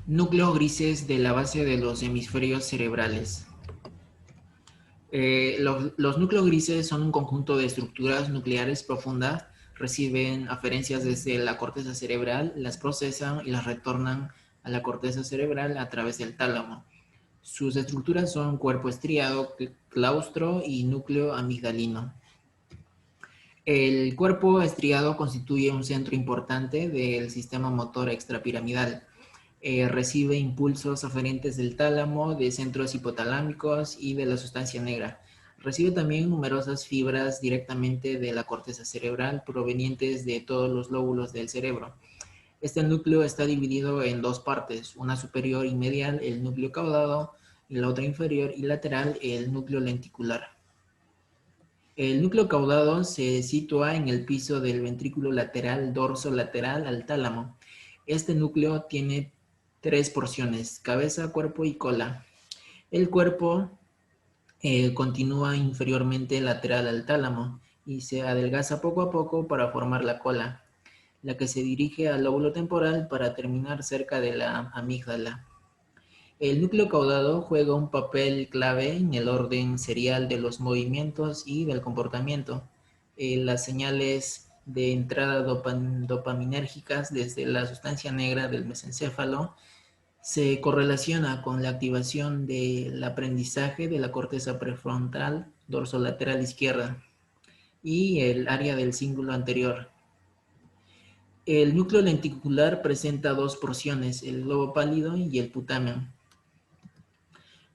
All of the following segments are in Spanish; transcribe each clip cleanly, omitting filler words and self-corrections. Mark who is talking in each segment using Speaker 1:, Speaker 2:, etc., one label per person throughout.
Speaker 1: Núcleos grises de la base de los hemisferios cerebrales. Los núcleos grises son un conjunto de estructuras nucleares profundas, reciben aferencias desde la corteza cerebral, las procesan y las retornan a la corteza cerebral a través del tálamo. Sus estructuras son cuerpo estriado, claustro y núcleo amigdalino. El cuerpo estriado constituye un centro importante del sistema motor extrapiramidal. Recibe impulsos aferentes del tálamo, de centros hipotalámicos y de la sustancia negra. Recibe también numerosas fibras directamente de la corteza cerebral provenientes de todos los lóbulos del cerebro. Este núcleo está dividido en dos partes, una superior y medial, el núcleo caudado, y la otra inferior y lateral, el núcleo lenticular. El núcleo caudado se sitúa en el piso del ventrículo lateral dorso-lateral al tálamo. Este núcleo tiene tres porciones: cabeza, cuerpo y cola. El cuerpo continúa inferiormente lateral al tálamo y se adelgaza poco a poco para formar la cola, la que se dirige al lóbulo temporal para terminar cerca de la amígdala. El núcleo caudado juega un papel clave en el orden serial de los movimientos y del comportamiento. Las señales de entrada dopaminérgicas desde la sustancia negra del mesencéfalo se correlaciona con la activación del aprendizaje de la corteza prefrontal dorsolateral izquierda y el área del cíngulo anterior. El núcleo lenticular presenta dos porciones, el globo pálido y el putamen.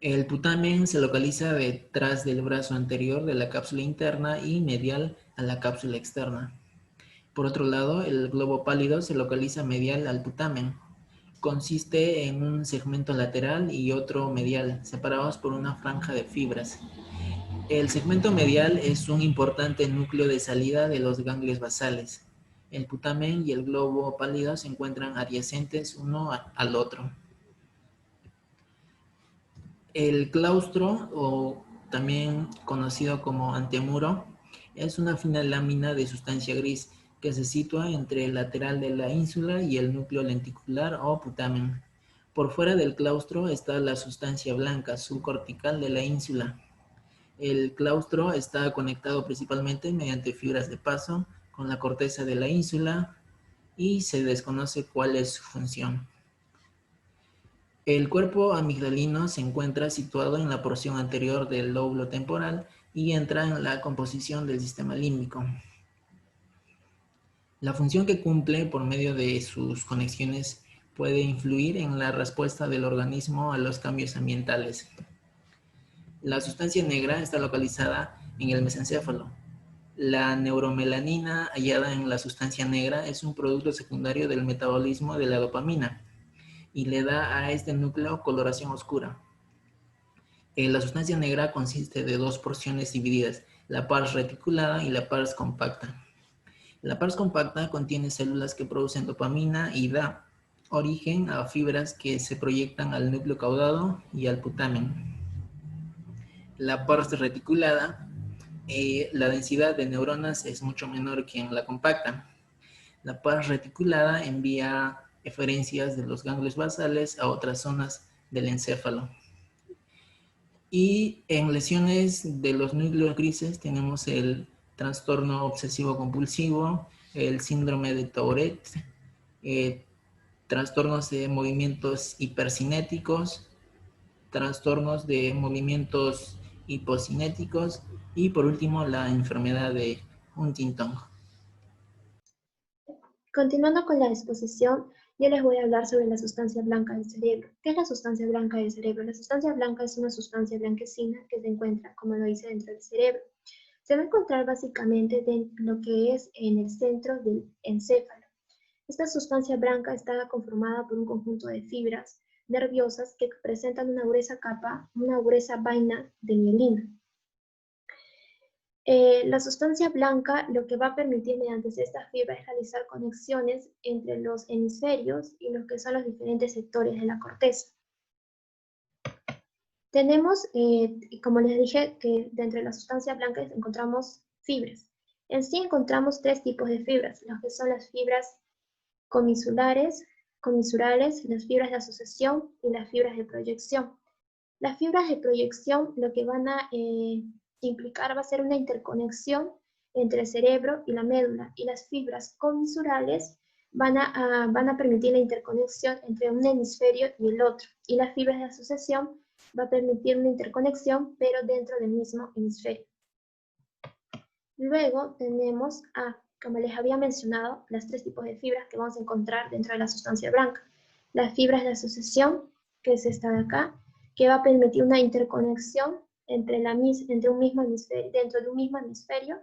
Speaker 1: El putamen se localiza detrás del brazo anterior de la cápsula interna y medial a la cápsula externa. Por otro lado, el globo pálido se localiza medial al putamen. Consiste en un segmento lateral y otro medial, separados por una franja de fibras. El segmento medial es un importante núcleo de salida de los ganglios basales. El putamen y el globo pálido se encuentran adyacentes uno al otro. El claustro, o también conocido como antemuro, es una fina lámina de sustancia gris que se sitúa entre el lateral de la ínsula y el núcleo lenticular o putamen. Por fuera del claustro está la sustancia blanca subcortical de la ínsula. El claustro está conectado principalmente mediante fibras de paso con la corteza de la ínsula y se desconoce cuál es su función. El cuerpo amigdalino se encuentra situado en la porción anterior del lóbulo temporal y entra en la composición del sistema límbico. La función que cumple por medio de sus conexiones puede influir en la respuesta del organismo a los cambios ambientales. La sustancia negra está localizada en el mesencéfalo. La neuromelanina hallada en la sustancia negra es un producto secundario del metabolismo de la dopamina y le da a este núcleo coloración oscura. La sustancia negra consiste de dos porciones divididas, la pars reticulada y la pars compacta. La pars compacta contiene células que producen dopamina y da origen a fibras que se proyectan al núcleo caudado y al putamen. La pars reticulada, la densidad de neuronas es mucho menor que en la compacta. La pars reticulada envía eferencias de los ganglios basales a otras zonas del encéfalo. Y en lesiones de los núcleos grises tenemos el trastorno obsesivo compulsivo, el síndrome de Tourette, trastornos de movimientos hipercinéticos, trastornos de movimientos hipocinéticos y por último la enfermedad de Huntington.
Speaker 2: Continuando con la exposición, yo les voy a hablar sobre la sustancia blanca del cerebro. ¿Qué es la sustancia blanca del cerebro? La sustancia blanca es una sustancia blanquecina que se encuentra, como lo dice, dentro del cerebro. Se va a encontrar básicamente en lo que es en el centro del encéfalo. Esta sustancia blanca está conformada por un conjunto de fibras nerviosas que presentan una gruesa capa, una gruesa vaina de mielina. La sustancia blanca lo que va a permitir mediante esta fibra es realizar conexiones entre los hemisferios y los que son los diferentes sectores de la corteza. Tenemos, como les dije, que dentro de la sustancia blanca encontramos fibras. En sí encontramos tres tipos de fibras, los que son las fibras comisulares, comisurales, las fibras de asociación y las fibras de proyección. Las fibras de proyección lo que van a implicar va a ser una interconexión entre el cerebro y la médula, y las fibras comisurales van a permitir la interconexión entre un hemisferio y el otro, y las fibras de asociación va a permitir una interconexión, pero dentro del mismo hemisferio. Luego tenemos, como les había mencionado, los tres tipos de fibras que vamos a encontrar dentro de la sustancia blanca. Las fibras de asociación, que es esta de acá, que va a permitir una interconexión entre un mismo hemisferio, dentro de un mismo hemisferio.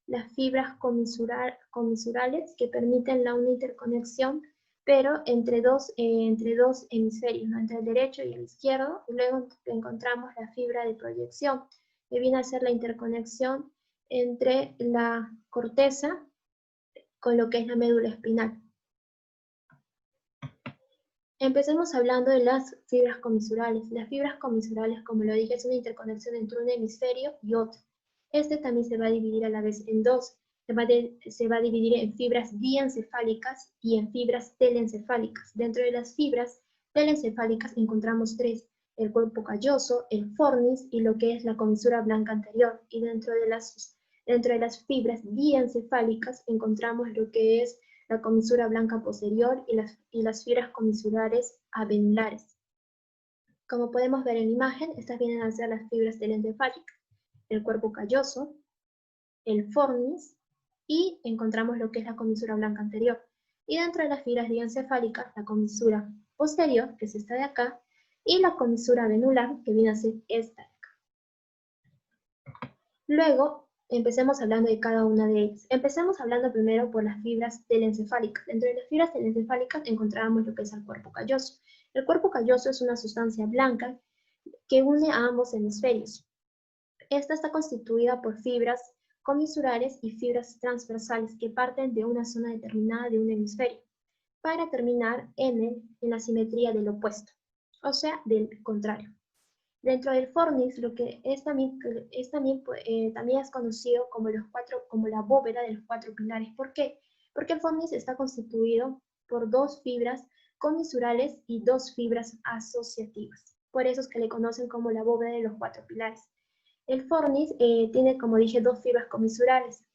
Speaker 2: Las fibras comisurales, que permiten una interconexión, pero entre dos hemisferios, ¿no? Entre el derecho y el izquierdo. Y luego encontramos la fibra de proyección, que viene a ser la interconexión entre la corteza con lo que es la médula espinal. Empecemos hablando de las fibras comisurales. Las fibras comisurales, como lo dije, es una interconexión entre un hemisferio y otro. Este también se va a dividir a la vez en dos. Se va a dividir en fibras diencefálicas y en fibras telencefálicas. Dentro de las fibras telencefálicas encontramos tres: el cuerpo calloso, el fornis y lo que es la comisura blanca anterior. Y dentro de las fibras diencefálicas encontramos lo que es la comisura blanca posterior y las fibras comisurales avenulares. Como podemos ver en la imagen, estas vienen a ser las fibras telencefálicas: el cuerpo calloso, el fornis, y encontramos lo que es la comisura blanca anterior. Y dentro de las fibras diencefálicas, la comisura posterior, que es esta de acá, y la comisura avenular, que viene a ser esta de acá. Luego, empecemos hablando de cada una de ellas. Empecemos hablando primero por las fibras telencefálicas. Dentro de las fibras telencefálicas encontramos lo que es el cuerpo calloso. El cuerpo calloso es una sustancia blanca que une a ambos hemisferios. Esta está constituida por fibras comisurales y fibras transversales que parten de una zona determinada de un hemisferio, para terminar en la simetría del opuesto, o sea, del contrario. Dentro del fornis, lo que también es conocido como la bóveda de los cuatro pilares. ¿Por qué? Porque el fornis está constituido por dos fibras comisurales y dos fibras asociativas. Por eso es que le conocen como la bóveda de los cuatro pilares. El fornis tiene, como dije, dos fibras comisurales,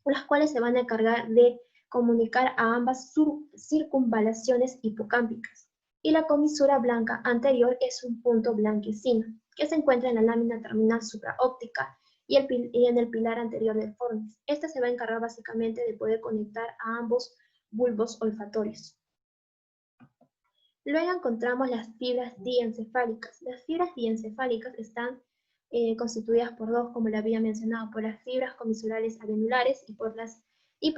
Speaker 2: las cuales se van a encargar de comunicar a ambas circunvalaciones hipocámpicas. Y la comisura blanca anterior es un punto blanquecino, que se encuentra en la lámina terminal supraóptica y en el pilar anterior del fornis. Esta se va a encargar básicamente de poder conectar a ambos bulbos olfatorios. Luego encontramos las fibras diencefálicas. Las fibras diencefálicas están constituidas por dos, como le había mencionado, por las fibras comisurales avenulares y por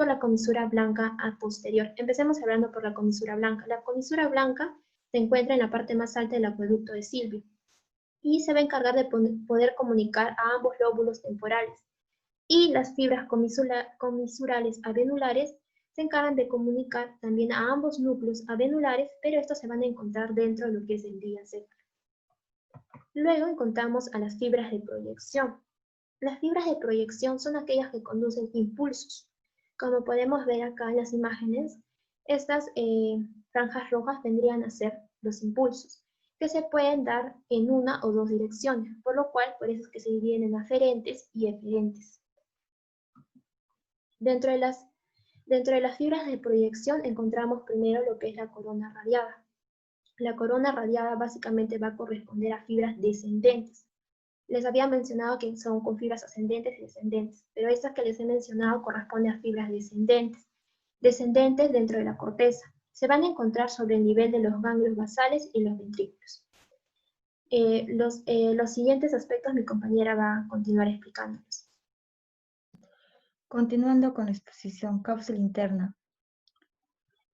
Speaker 2: la comisura blanca a posterior. Empecemos hablando por la comisura blanca. La comisura blanca se encuentra en la parte más alta del acueducto de Silvio y se va a encargar de poder comunicar a ambos lóbulos temporales. Y las fibras comisurales avenulares se encargan de comunicar también a ambos núcleos avenulares, pero estos se van a encontrar dentro de lo que es el diencéfalo. Luego encontramos a las fibras de proyección. Las fibras de proyección son aquellas que conducen impulsos. Como podemos ver acá en las imágenes, estas franjas rojas vendrían a ser los impulsos, que se pueden dar en una o dos direcciones, por lo cual por eso es que se dividen en aferentes y eferentes. Dentro de las fibras de proyección encontramos primero lo que es la corona radiada. La corona radiada básicamente va a corresponder a fibras descendentes. Les había mencionado que son con fibras ascendentes y descendentes, pero estas que les he mencionado corresponden a fibras descendentes. Descendentes dentro de la corteza. Se van a encontrar sobre el nivel de los ganglios basales y los ventrículos. Los siguientes aspectos mi compañera va a continuar explicándolos.
Speaker 3: Continuando con la exposición, cápsula interna.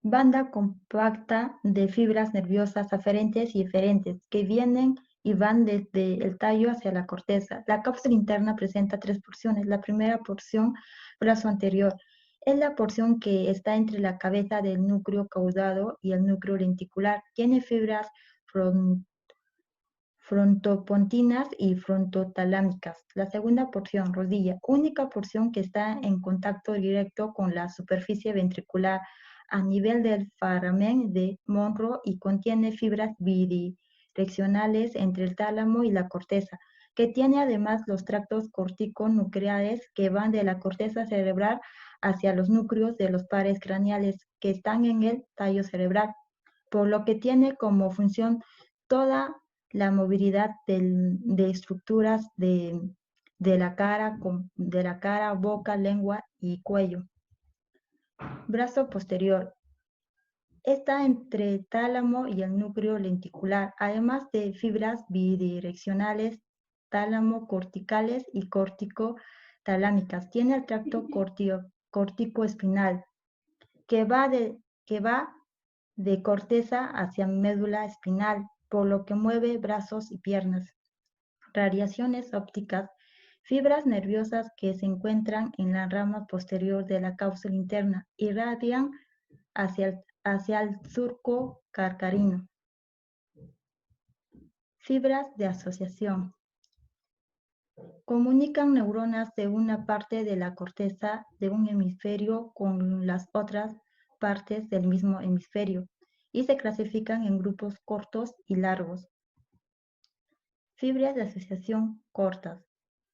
Speaker 3: Banda compacta de fibras nerviosas aferentes y eferentes que vienen y van desde el tallo hacia la corteza. La cápsula interna presenta tres porciones. La primera porción, brazo anterior, es la porción que está entre la cabeza del núcleo caudado y el núcleo lenticular. Tiene fibras frontopontinas y frontotalámicas. La segunda porción, rodilla, única porción que está en contacto directo con la superficie ventricular a nivel del foramen de Monro y contiene fibras bidireccionales entre el tálamo y la corteza, que tiene además los tractos corticonucleares que van de la corteza cerebral hacia los núcleos de los pares craneales que están en el tallo cerebral, por lo que tiene como función toda la movilidad de estructuras de la cara, boca, lengua y cuello. Brazo posterior. Está entre tálamo y el núcleo lenticular, además de fibras bidireccionales, tálamo corticales y corticotalámicas. Tiene el tracto corticoespinal, que va de corteza hacia médula espinal, por lo que mueve brazos y piernas. Radiaciones ópticas. Fibras nerviosas que se encuentran en la rama posterior de la cápsula interna irradian hacia el surco carcarino. Fibras de asociación. Comunican neuronas de una parte de la corteza de un hemisferio con las otras partes del mismo hemisferio y se clasifican en grupos cortos y largos. Fibras de asociación cortas.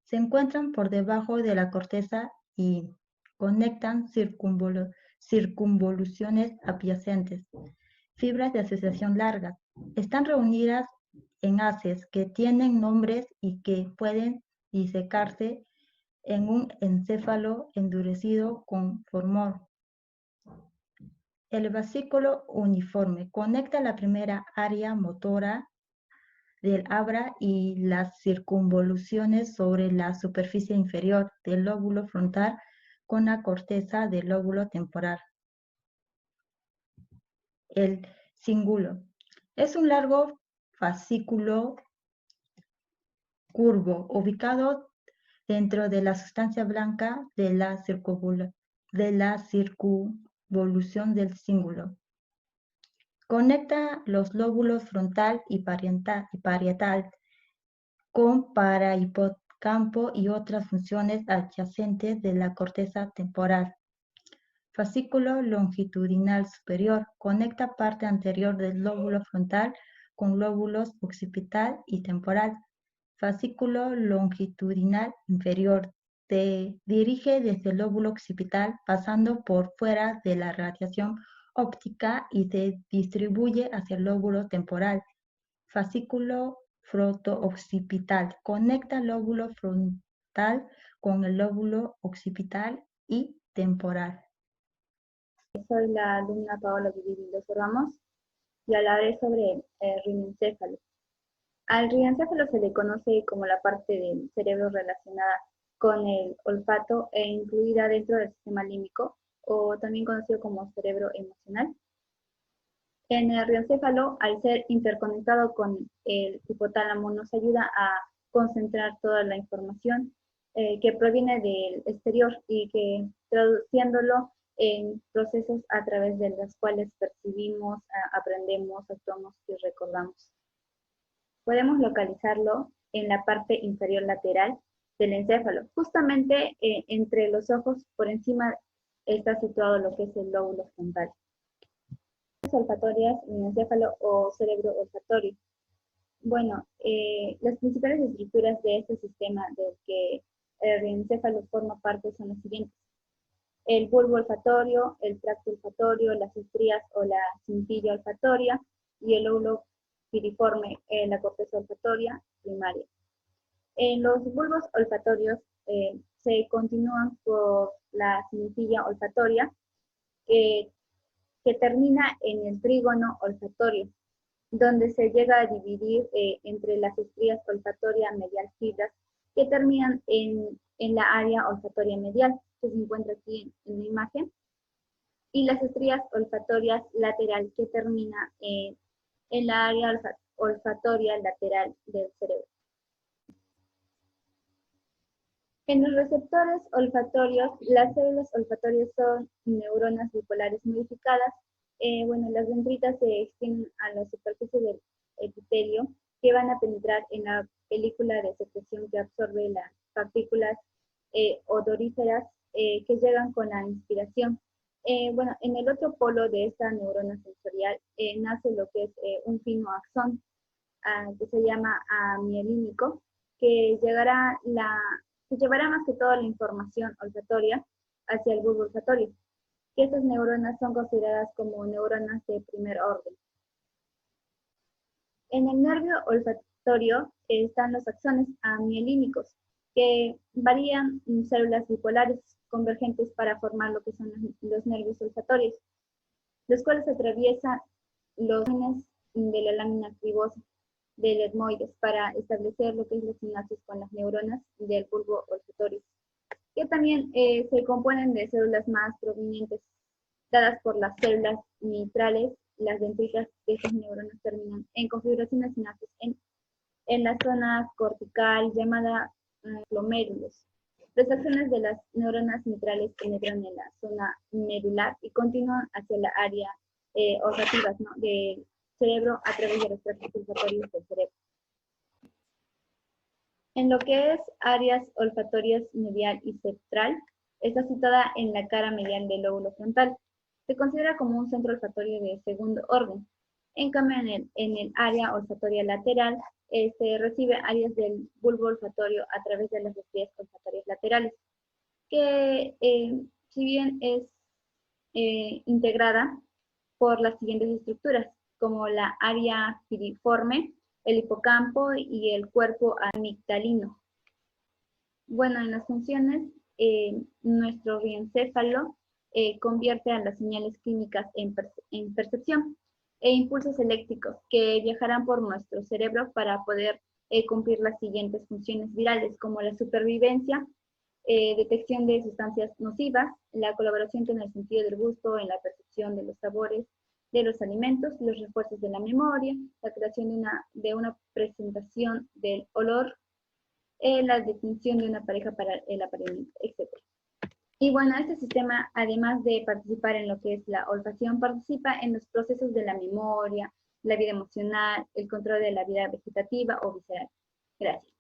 Speaker 3: Se encuentran por debajo de la corteza y conectan circunvoluciones adyacentes. Fibras de asociación largas. Están reunidas en haces que tienen nombres y que pueden disecarse en un encéfalo endurecido con formol. El vesículo uniforme conecta la primera área motora del habla y las circunvoluciones sobre la superficie inferior del lóbulo frontal con la corteza del lóbulo temporal. El cíngulo es un largo fascículo curvo ubicado dentro de la sustancia blanca de la circunvolución del cíngulo. Conecta los lóbulos frontal y parietal con parahipocampo y otras funciones adyacentes de la corteza temporal. Fascículo longitudinal superior. Conecta parte anterior del lóbulo frontal con lóbulos occipital y temporal. Fascículo longitudinal inferior. Se dirige desde el lóbulo occipital pasando por fuera de la radiación óptica y se distribuye hacia el lóbulo temporal. Fascículo fronto-occipital. Conecta el lóbulo frontal con el lóbulo occipital y temporal.
Speaker 4: Soy la alumna Paola Vivirildo Ramos y hablaré sobre el riñencéfalo. Al riñencéfalo se le conoce como la parte del cerebro relacionada con el olfato e incluida dentro del sistema límbico, o también conocido como cerebro emocional. En el riñencéfalo, al ser interconectado con el hipotálamo, nos ayuda a concentrar toda la información que proviene del exterior y que traduciéndolo en procesos a través de los cuales percibimos, aprendemos, actuamos y recordamos. Podemos localizarlo en la parte inferior lateral del encéfalo. Justamente entre los ojos, por encima, está situado lo que es el lóbulo frontal. Olfatorias, riñencéfalo o cerebro olfatorio. Bueno, las principales estructuras de este sistema del que el riñencéfalo forma parte son las siguientes: el bulbo olfatorio, el tracto olfatorio, las estrías o la cintilla olfatoria y el lóbulo piriforme, la corteza olfatoria primaria. En los bulbos olfatorios se continúan por la cintilla olfatoria que termina en el trígono olfatorio, donde se llega a dividir entre las estrías olfatoria medial fibras que terminan en la área olfatoria medial, que se encuentra aquí en la imagen, y las estrías olfatorias lateral que termina en la área olfatoria lateral del cerebro. En los receptores olfatorios, las células olfatorias son neuronas bipolares modificadas. Las dendritas se extienden a la superficie del epitelio que van a penetrar en la película de secreción que absorbe las partículas odoríferas que llegan con la inspiración. Bueno, en el otro polo de esta neurona sensorial nace lo que es un fino axón, que se llama amielínico, que llevará más que todo la información olfatoria hacia el bulbo olfatorio, que estas neuronas son consideradas como neuronas de primer orden. En el nervio olfatorio están los axones amielínicos, que varían en células bipolares convergentes para formar lo que son los nervios olfatorios, los cuales atraviesan los genes de la lámina cribosa del etmoides para establecer lo que es la sinapsis con las neuronas del bulbo olfatorio, que también se componen de células más provenientes dadas por las células mitrales. Las dendritas de estas neuronas terminan en configuración de sinapsis en la zona cortical llamada glomérulos. Los axones de las neuronas mitrales penetran en la zona medular y continúan hacia la área olfativa, ¿no?, del cerebro a través de los tractos olfatorios del cerebro. En lo que es áreas olfatorias medial y central, está situada en la cara medial del lóbulo frontal. Se considera como un centro olfatorio de segundo orden. En cambio, en el área olfatoria lateral, se recibe áreas del bulbo olfatorio a través de las vías olfatorias laterales, que si bien es integrada por las siguientes estructuras, como la área piriforme, el hipocampo y el cuerpo amigdalino. Bueno, en las funciones, nuestro riencéfalo convierte a las señales clínicas en percepción e impulsos eléctricos que viajarán por nuestro cerebro para poder cumplir las siguientes funciones virales, como la supervivencia, detección de sustancias nocivas, la colaboración con el sentido del gusto en la percepción de los sabores de los alimentos, los refuerzos de la memoria, la creación de una presentación del olor, la definición de una pareja para el apareamiento, etc. Y bueno, este sistema, además de participar en lo que es la olfacción, participa en los procesos de la memoria, la vida emocional, el control de la vida vegetativa o visceral. Gracias.